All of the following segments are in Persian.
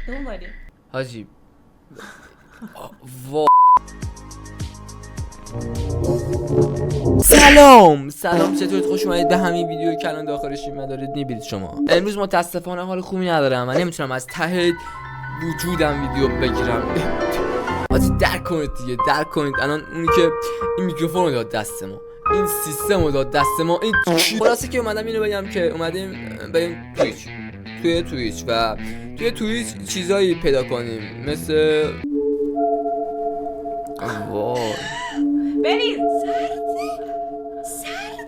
دنبالی حاجی وا سلام چطورید؟ خوش اومدید به همین ویدیو که الان داخلش من دارید میبینید شما. امروز متاسفانه حال خوبی ندارم و نمیتونم از ته وجودم ویدیو بگیرم. حاجی درک کنید الان اونی که این میکروفون رو داد دست ما، این سیستم رو داد دست ما، این خلاصه که اومدم اینو بگم که اومدیم بریم توی توییچ چیزایی پیدا کنیم مثل وای برید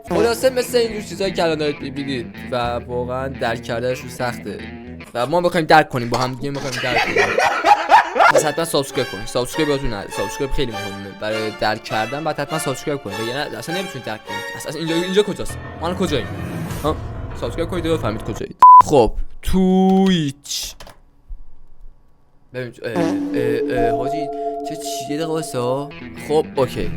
خلاصه مثل اینجور چیزایی که الان دارید میبینید و واقعا درک کردنشون سخته و ما بخوایم درک کنیم با هم دیگه میخوایم درک کنیم. پس حتما سابسکرایب کنید. سابسکرایب یادتون نره. سابسکرایب خیلی مهمه برای درک کردن. بعد حتما سابسکرایب کنید. یعنی اصلا نمیتونید درک کنید. اصلا اینجا کجاست؟ ما الان کجاییم؟ ها؟ سابسکرایب کنید و فهمید کجایید. خب توییچ ببین حاجی چه چیه دقیقه واسه؟ خب اوکی.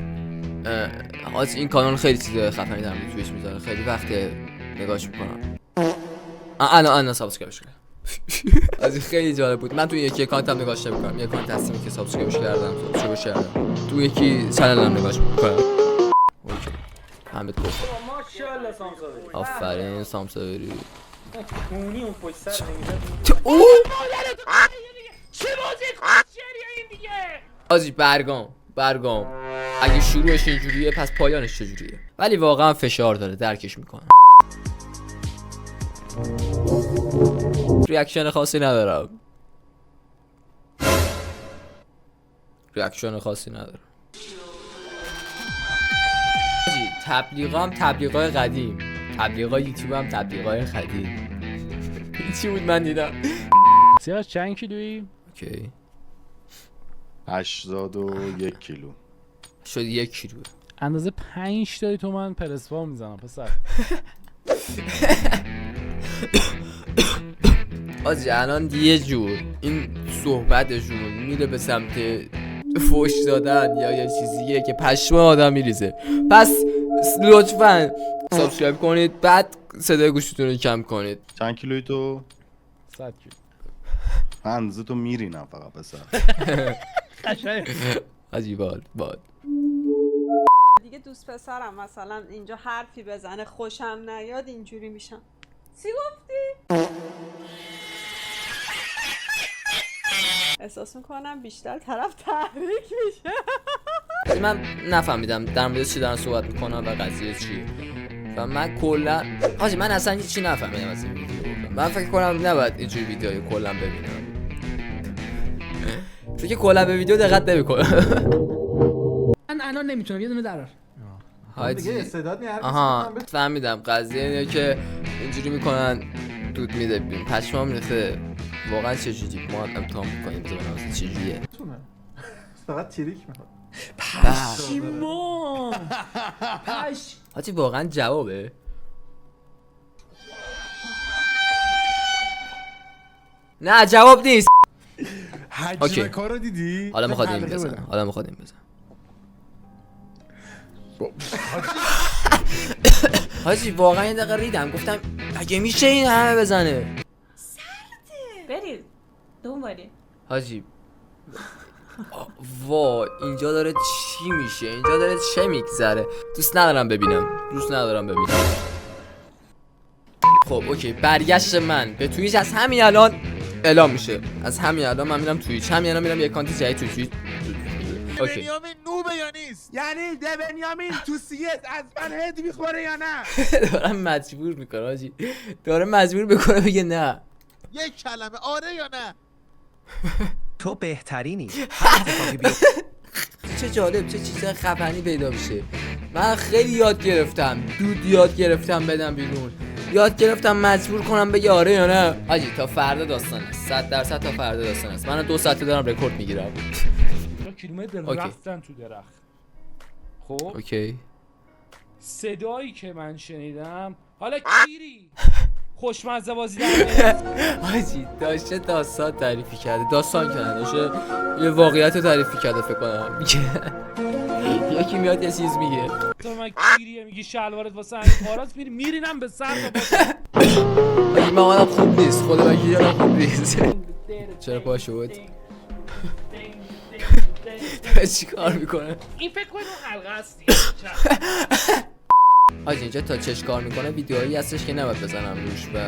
حاجی این کانال خیلی چیز خفنی دارم روی توییچ میذاره. خیلی وقت نگاهش میکنم. الان سابسکرایبش کردم. از خیلی جالب بود. من توی یکی اکانتم نگاهش نمی‌کنم. یه اکانت هستیم که سابسکرایبش کردم. تو یکی چنلم نگاهش می‌کنم. اوکی. حمید گفت. ماشاءالله سامسایی. آفرین سامسایی. کونی اون پشت سر نمی‌ذاره. اوه چه بازی کوچریه این دیگه؟ آجی برگام. اگه شروعش اینجوریه پس پایانش چجوریه؟ ولی واقعا فشار داره، درکش میکنم. ریاکشن خاصی ندارم. تبلیغام تبلیغای قدیم، تبلیغای یوتیوب هم تبلیغای قدیم. چی بود من دیدم؟ سیاوش چند کیلویی؟ اوکی 81 کیلو شد 1 کیلو. اندازه 5 تا تومن پرسپا میزنم پسر. آجی الان یه جور این صحبتشون میره به سمت فوش دادن یا یه چیزیه که پشم آدم میریزه. پس لطفاً سابسکرایب کنید، بعد صدای گوشتون رو کم کنید. چند کیلویی تو؟ 100 کیلو. اندازه تو میرینم فقط پسر. قشنگ. آجی باد دیگه دوست پسرم مثلا اینجا حرفی بزنه خوشم نیاد اینجوری میشم. چی گفتی؟ احساس میکنم بیشتر طرف تحریک میشه. من نفهمیدم در مورد چی دارن صحبت میکنن و قضیه چیه و من کلا آجی من اصلا هیچی نفهمیدم از این ویدیو. من فکر کنم نباید اینجوری ویدیوی کلا ببینم. فکر کلا به ویدیو دقت نمیکنم. من الان نمیتونم یه دونه درار. حاجی آها فهمیدم قضیه اینه که اینجوری میکنن دود میده بیم پشمام ریخته. واقعا چجوری ما امتحان میکنیم ببینم چجوریه. فقط تریک میخواد. پشیمون حاجی واقعا جوابه. نه جواب نیست. حجم کارو دیدی؟ حالا میخواد این بزن. حاجی واقعا یه دقیقه ریدم گفتم اگه میشه این همه بزنه. برید دنبالی حاجی وای اینجا داره چی میشه؟ اینجا داره چه میگذره؟ دوست ندارم ببینم. خب اوکی برگشت من به توییچ از همین الان اعلام میشه. از همین الان من میرم توییچ. همین الان میرم یه اکانت جدید توییچ. اوکی بنیامین نوبه یا نیست؟ یعنی ده بنیامین تو سیت از من هد میخوره یا نه؟ دارم مجبور میکنه حاجی. داره مجبور میکنه بگه نه. یک کلمه آره یا نه؟ تو بهترینی. چه جالب چه چیز خفنی پیدا میشه. من خیلی یاد گرفتم بدم بیرون. یاد گرفتم مجبور کنم بگه آره یا نه. حاجی تا فردا داستان است. 100% تا فردا داستان است. من 2 ساعته دارم رکورد میگیرم. کیلومتر رفتن تو درخت. خب اوکی صدایی که من شنیدم حالا کیری خوشمزه بازی در حاجی داشته داستان تعریفی کرده. داشته یه واقعیت تعریفی کرده فکر کنم. یکی میاد یه چیز میگه تو من کیریه میگی شلوارت واسه همین کاراست میرینم به سر. من خوب نیست. خدا وکیلی خوب نیست. چرا پا شد چی کار میکنه این فکر کنید اون حلقه است آج اینجا تا چش کار میکنه ویدیوهایی هستش که نباید بزنم روش و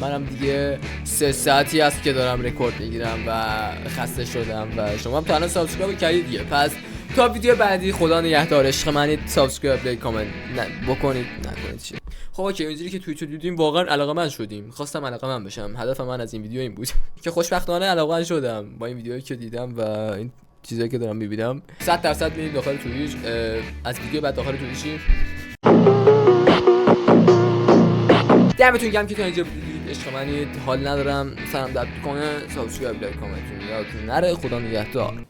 منم دیگه 3 ساعتی هست که دارم رکورد میگیرم و خسته شدم و شما هم تا الان سابسکرایب کردید دیگه. پس تا ویدیو بعدی خدا نگهدار. عشق منید. سابسکرایب لایک کامنت بکنید نکنید چی. خب اوکی اونجوری که توییتر دیدیم واقعا علاقه‌مند شدیم. خواستم علاقه‌مند بشم. هدف من از این ویدیو این بود که خوشبختانه علاقه‌مند شدم با این ویدیویی که دیدم و این چیزایی که دارم می‌بینم. 100% میریم داخل توییچ. از ویدیو بعد داخل توییچی. دمتون گرم که تا اینجا دیدید. عشق منید. حال ندارم سرم درد کنه. سابسکرایب لایک کامنت یادتون نره. خدا نگهدار.